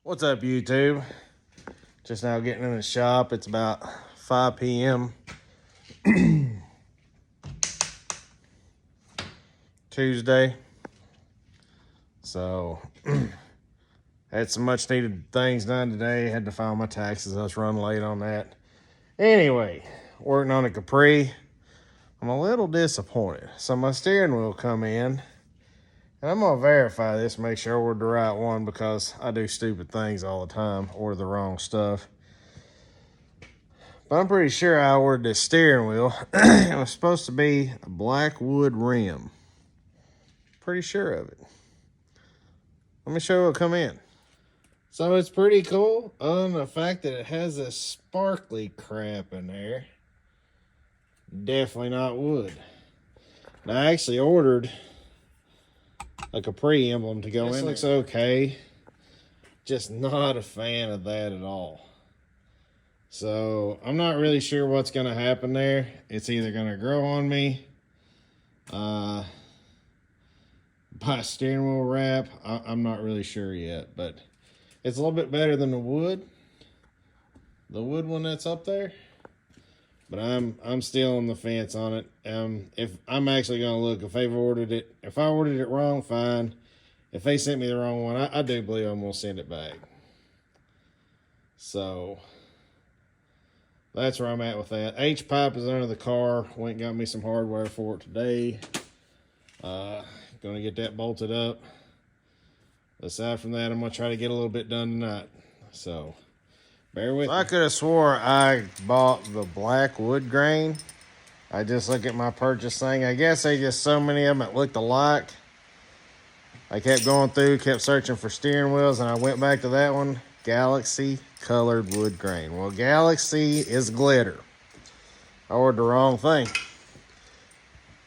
What's up, YouTube? Just now getting in the shop. It's about 5 p.m. Tuesday. So, had some much needed things done today. Had to file my taxes. I was running late on that. Anyway, working on a Capri. I'm a little disappointed. So my steering wheel come in. And I'm going to verify this, make sure I ordered the right one, because I do stupid things all the time, order the wrong stuff. But I'm pretty sure I ordered this steering wheel. It was supposed to be a black wood rim. Pretty sure of it. Let me show you what come in. So it's pretty cool, other than the fact that it has this sparkly crap in there. Definitely not wood. And I actually ordered a Capri emblem to go in. This looks okay. Just not a fan of that at all. So I'm not really sure what's going to happen there. It's either going to grow on me by steering wheel wrap. I'm not really sure yet, but it's a little bit better than the wood one that's up there. But I'm still on the fence on it. If I'm actually gonna look, if I ordered it wrong, fine. If they sent me the wrong one, I do believe I'm gonna send it back. So that's where I'm at with that. H-pipe is under the car. Went and got me some hardware for it today. Gonna get that bolted up. Aside from that, I'm gonna try to get a little bit done tonight. So bear with me. I could have swore I bought the black wood grain. I just look at my purchase thing. I guess they just so many of them that looked alike. I kept going through, kept searching for steering wheels, and I went back to that one. Galaxy colored wood grain. Well, Galaxy is glitter. I ordered the wrong thing.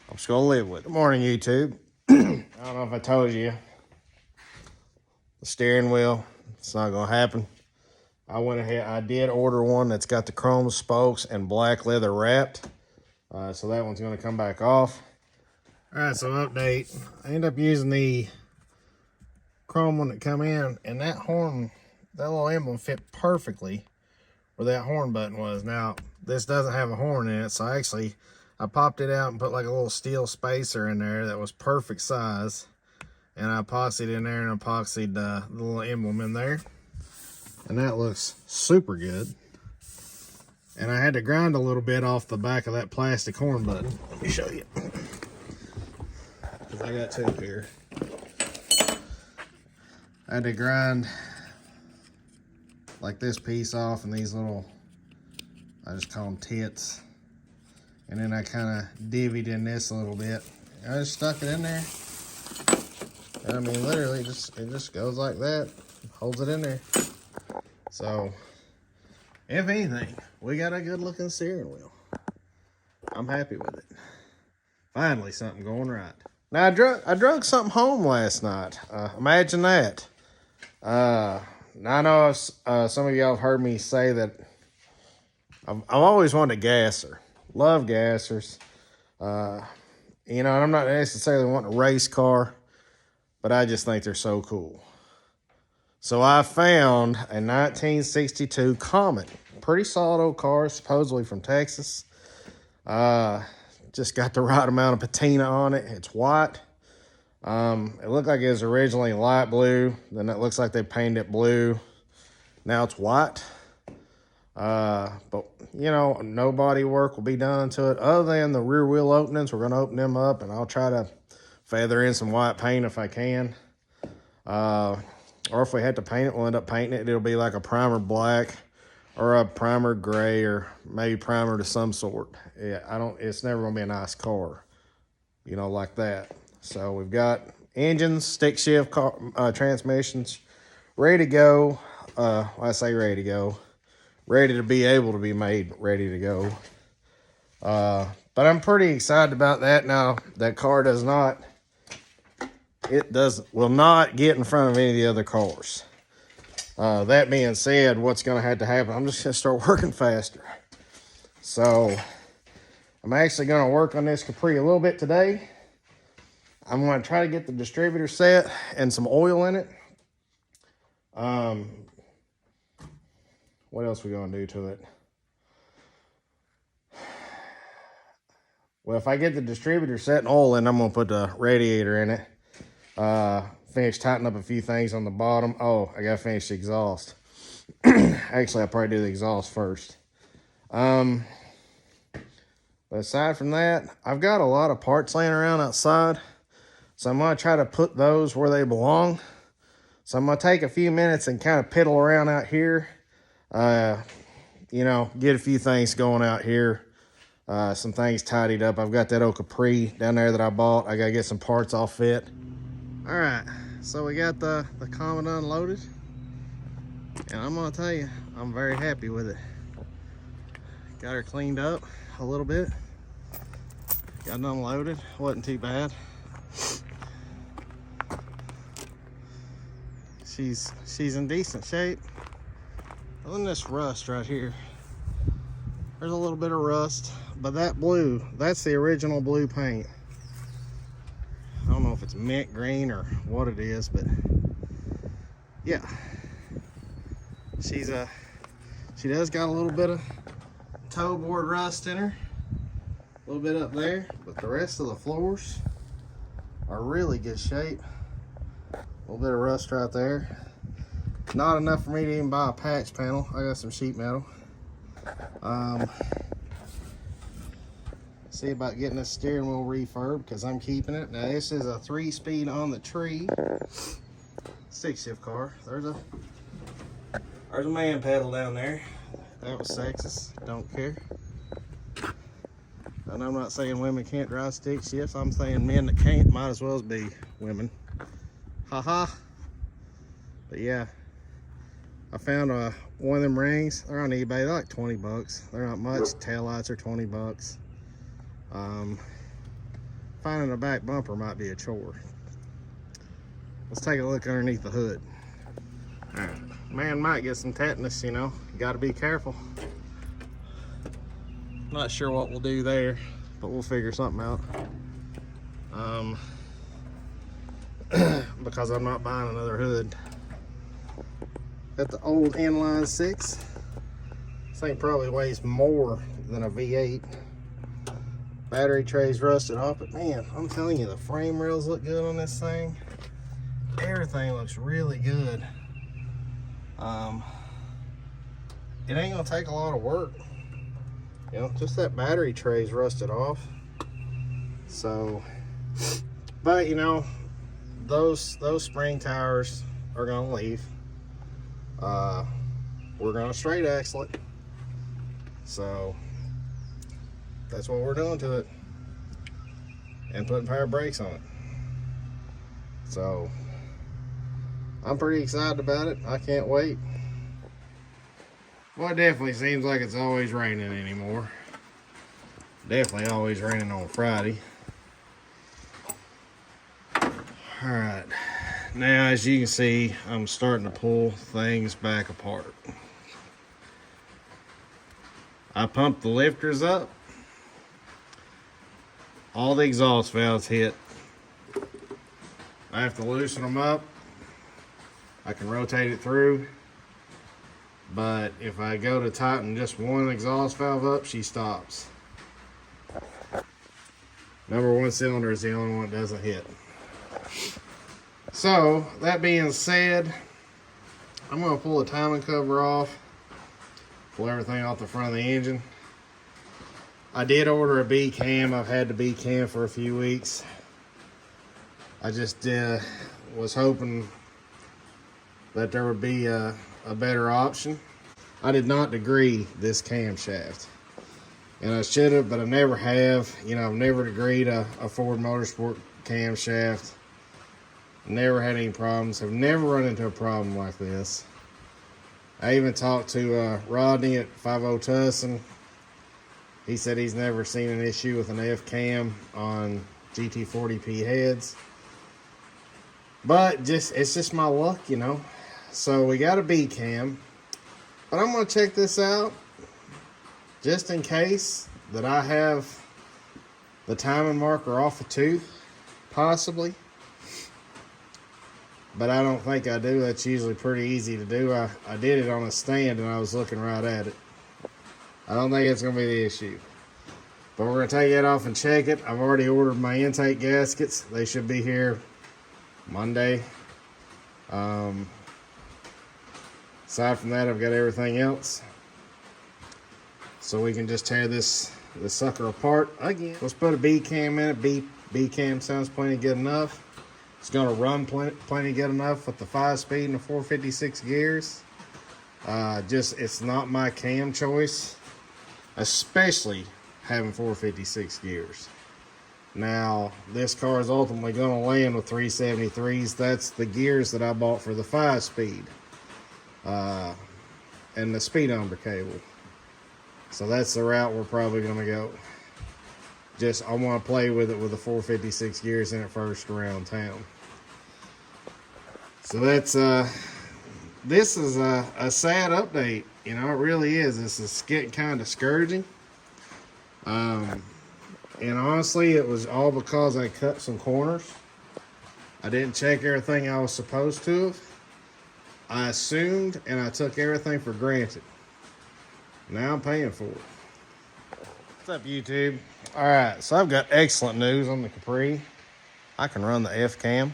I'm just gonna live with it. Good morning, YouTube. I don't know if I told you. The steering wheel, it's not gonna happen. I went ahead, I did order one that's got the chrome spokes and black leather wrapped. So that one's gonna come back off. All right, so update. I ended up using the chrome one that come in, and that horn, that little emblem fit perfectly where that horn button was. Now, this doesn't have a horn in it, so I popped it out and put like a little steel spacer in there that was perfect size. And I epoxied in there and epoxied the little emblem in there. And that looks super good. And I had to grind a little bit off the back of that plastic horn button. Let me show you. Because I got two here. I had to grind like this piece off and these little, I just call them tits. And then I kind of divvied in this a little bit. I just stuck it in there. And I mean, literally, it just goes like that. Holds it in there. So, if anything, we got a good looking steering wheel. I'm happy with it. Finally, something going right. Now, I drug something home last night. Imagine that. Now, I know some of y'all have heard me say that I've always wanted a gasser. Love gassers. You know, and I'm not necessarily wanting a race car, but I just think they're so cool. So I found a 1962 Comet. Pretty solid old car, supposedly from Texas. Just got the right amount of patina on it. It's white. It looked like it was originally light blue. Then it looks like they painted it blue. Now it's white. But, you know, no body work will be done to it. Other than the rear wheel openings, we're going to open them up, and I'll try to feather in some white paint if I can. Or if we had to paint it, we'll end up painting it. It'll be like a primer black or a primer gray or maybe primer to some sort. Yeah, it's never gonna be a nice car, you know, like that. So we've got engines, stick shift transmissions ready to go. I say ready to go, ready to be able to be made ready to go. But I'm pretty excited about that. Now, that car will not get in front of any of the other cars. That being said, what's going to have to happen, I'm just going to start working faster. So I'm actually going to work on this Capri a little bit today. I'm going to try to get the distributor set and some oil in it. what else we gonna do to it? Well, if I get the distributor setting oil in, I'm gonna put the radiator in it. Finish tightening up a few things on the bottom. Oh, I gotta finish the exhaust. Actually, I'll probably do the exhaust first. But aside from that, I've got a lot of parts laying around outside, so I'm gonna try to put those where they belong. So I'm gonna take a few minutes and kind of piddle around out here. You know, get a few things going out here. Some things tidied up. I've got that old Capri down there that I bought. I gotta get some parts all fit. All right, so we got the Comet unloaded, and I'm gonna tell you, I'm very happy with it. Got her cleaned up a little bit. Got it unloaded. Wasn't too bad. She's in decent shape. Other than this rust right here, there's a little bit of rust, but that blue, that's the original blue paint. I don't know if it's mint green or what it is, but yeah, she does got a little bit of toe board rust in her, a little bit up there, but the rest of the floors are really good shape. A little bit of rust right there. Not enough for me to even buy a patch panel. I got some sheet metal. See about getting this steering wheel refurb, because I'm keeping it. Now this is a 3-speed on the tree stick shift car. There's a man pedal down there. That was sexist. Don't care. And I'm not saying women can't drive stick shifts. I'm saying men that can't might as well be women. Haha. But yeah, I found one of them rings. They're on eBay. They're like 20 bucks. They're not much. Taillights are 20 bucks. Finding a back bumper might be a chore. Let's take a look underneath the hood. All right. Man might get some tetanus, you know. You got to be careful. Not sure what we'll do there, but we'll figure something out. Because I'm not buying another hood. Got the old inline 6. This thing probably weighs more than a V8. Battery tray's rusted off, but man, I'm telling you, the frame rails look good on this thing. Everything looks really good. It ain't gonna take a lot of work. You know, just that battery tray's rusted off. So, but you know, those spring towers are gonna leave. We're gonna straight axle it. So that's what we're doing to it, and putting power brakes on it. So I'm pretty excited about it. I can't wait. Well, it definitely seems like it's always raining anymore. Definitely always raining on Friday. All right, now as you can see, I'm starting to pull things back apart. I pumped the lifters up. All the exhaust valves hit. I have to loosen them up. I can rotate it through, but if I go to tighten just one exhaust valve up, she stops. Number 1 cylinder is the only one that doesn't hit. So that being said, I'm going to pull the timing cover off, pull everything off the front of the engine. I did order a B cam. I've had the B cam for a few weeks. I just was hoping that there would be a better option. I did not degree this camshaft, and I should have, but I never have. You know, I've never degreed a Ford Motorsport camshaft. Never had any problems. Have never run into a problem like this. I even talked to Rodney at 50 Tussin. He said he's never seen an issue with an F cam on GT40P heads. But it's just my luck, you know. So we got a B cam, but I'm gonna check this out just in case that I have the timing marker off a tooth, possibly. but I don't think I do. That's usually pretty easy to do. I did it on a stand and I was looking right at it. I don't think it's going to be the issue. But we're going to take that off and check it. I've already ordered my intake gaskets. They should be here Monday. Aside from that, I've got everything else. So we can just tear this sucker apart again. Let's put a B-cam in it. B-cam sounds plenty good enough. It's going to run plenty good enough with the 5-speed and the 456 gears. It's not my cam choice, especially having 456 gears. Now, this car is ultimately going to land with 373s. That's the gears that I bought for the 5-speed. And the speedometer cable. So that's the route we're probably going to go. I want to play with it with the 456 gears in it first around town. So that's, this is a sad update. You know, it really is. This is getting kind of discouraging. And honestly, it was all because I cut some corners. I didn't check everything I was supposed to have. I assumed and I took everything for granted. Now I'm paying for it. What's up, YouTube? All right, so I've got excellent news on the Capri. I can run the F-cam.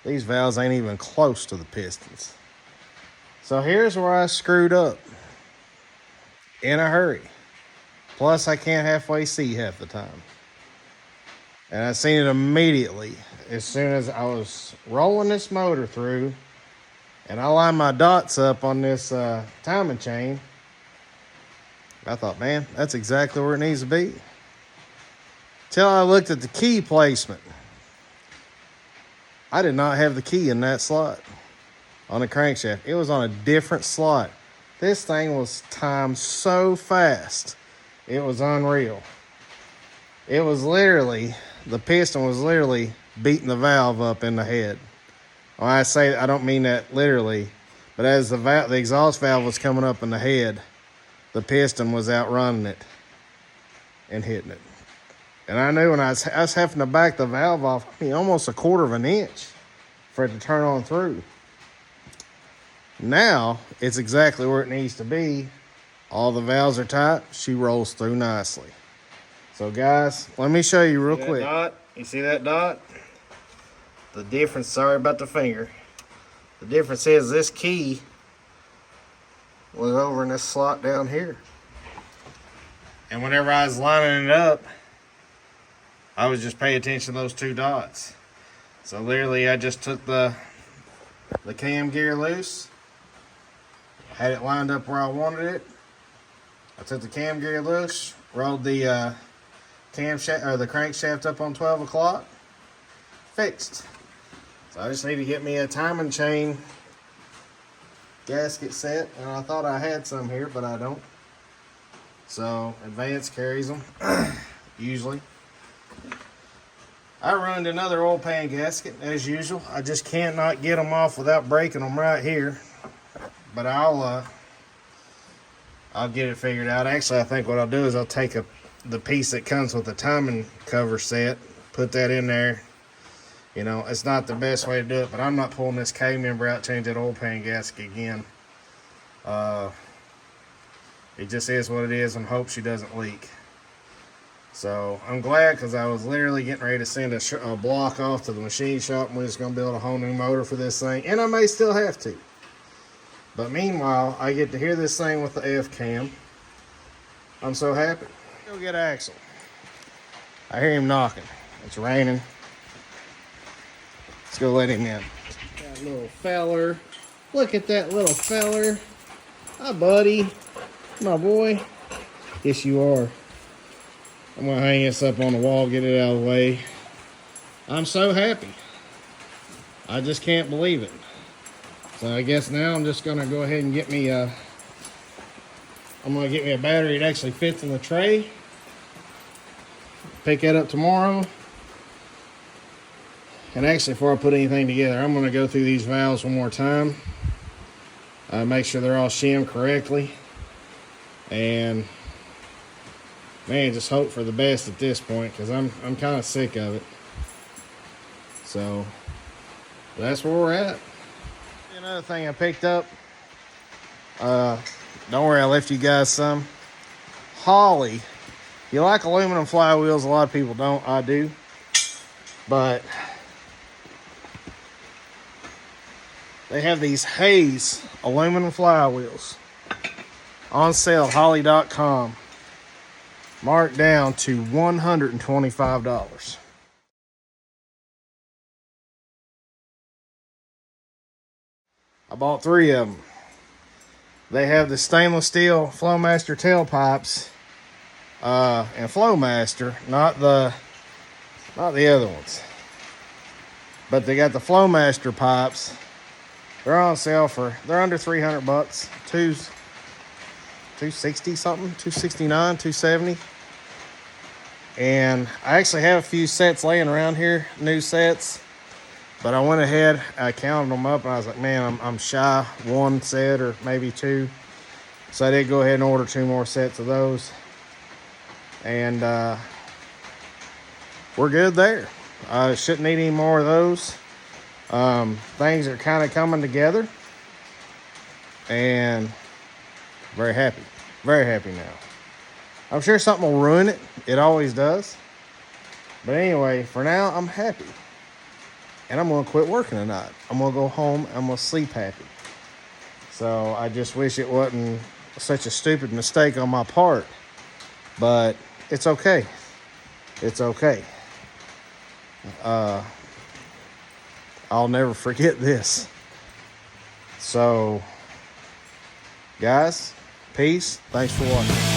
These valves ain't even close to the pistons. So here's where I screwed up. In a hurry. Plus, I can't halfway see half the time. And I seen it immediately as soon as I was rolling this motor through. And I lined my dots up on this timing chain. I thought, man, that's exactly where it needs to be. Till I looked at the key placement. I did not have the key in that slot on the crankshaft. It was on a different slot. This thing was timed so fast. It was unreal. It was literally, the piston was literally beating the valve up in the head. When I say, I don't mean that literally, but as the exhaust valve was coming up in the head, the piston was outrunning it and hitting it. And I knew when I was having to back the valve off, I mean, almost 1/4 of an inch for it to turn on through. Now, it's exactly where it needs to be. All the valves are tight. She rolls through nicely. So, guys, let me show you real quick. Dot? You see that dot? The difference, sorry about the finger. The difference is this key was over in this slot down here. And whenever I was lining it up, I was just paying attention to those 2 dots. So literally I just took the cam gear loose, had it lined up where I wanted it. I took the cam gear loose, rolled the camshaft or the crankshaft up on 12 o'clock, fixed. So I just need to get me a timing chain gasket set, and I thought I had some here, but I don't. So Advance carries them usually. I ruined another oil pan gasket as usual. I just cannot get them off without breaking them right here. But I'll get it figured out. Actually, I think what I'll do is I'll take the piece that comes with the timing cover set, put that in there. You know, it's not the best way to do it, but I'm not pulling this K-member out, change that oil pan gasket again. It just is what it is, and hope she doesn't leak. So I'm glad, because I was literally getting ready to send a block off to the machine shop, and we're just going to build a whole new motor for this thing, and I may still have to. But meanwhile, I get to hear this thing with the F-cam. I'm so happy. Go get Axel. I hear him knocking. It's raining. Let's go let him in. That little feller. Look at that little feller. Hi, buddy. My boy. Yes, you are. I'm going to hang this up on the wall, get it out of the way. I'm so happy. I just can't believe it. So I guess now I'm just going to go ahead and get me a battery that actually fits in the tray. Pick that up tomorrow. And actually, before I put anything together, I'm going to go through these valves one more time. Make sure they're all shimmed correctly. And man, just hope for the best at this point, because I'm kind of sick of it. So That's where we're at. Another thing I picked up. Don't worry, I left you guys some. Holley. You like aluminum flywheels? A lot of people don't. I do. But they have these Hayes aluminum flywheels on sale at Holley.com. Marked down to $125. I bought 3 of them. They have the stainless steel Flowmaster tailpipes and Flowmaster, not the other ones. But they got the Flowmaster pipes. They're on sale they're under $300. $260 something, $269, $270. And I actually have a few sets laying around here, new sets. But I went ahead, I counted them up, and I was like, man, I'm shy 1 set or maybe 2. So I did go ahead and order 2 more sets of those. And we're good there. Shouldn't need any more of those. Things are kind of coming together. And very happy. Very happy now. I'm sure something will ruin it. It always does. But anyway, for now, I'm happy. And I'm going to quit working tonight. I'm going to go home. I'm going to sleep happy. So I just wish it wasn't such a stupid mistake on my part. But it's okay. It's okay. I'll never forget this. So, guys, peace. Thanks for watching.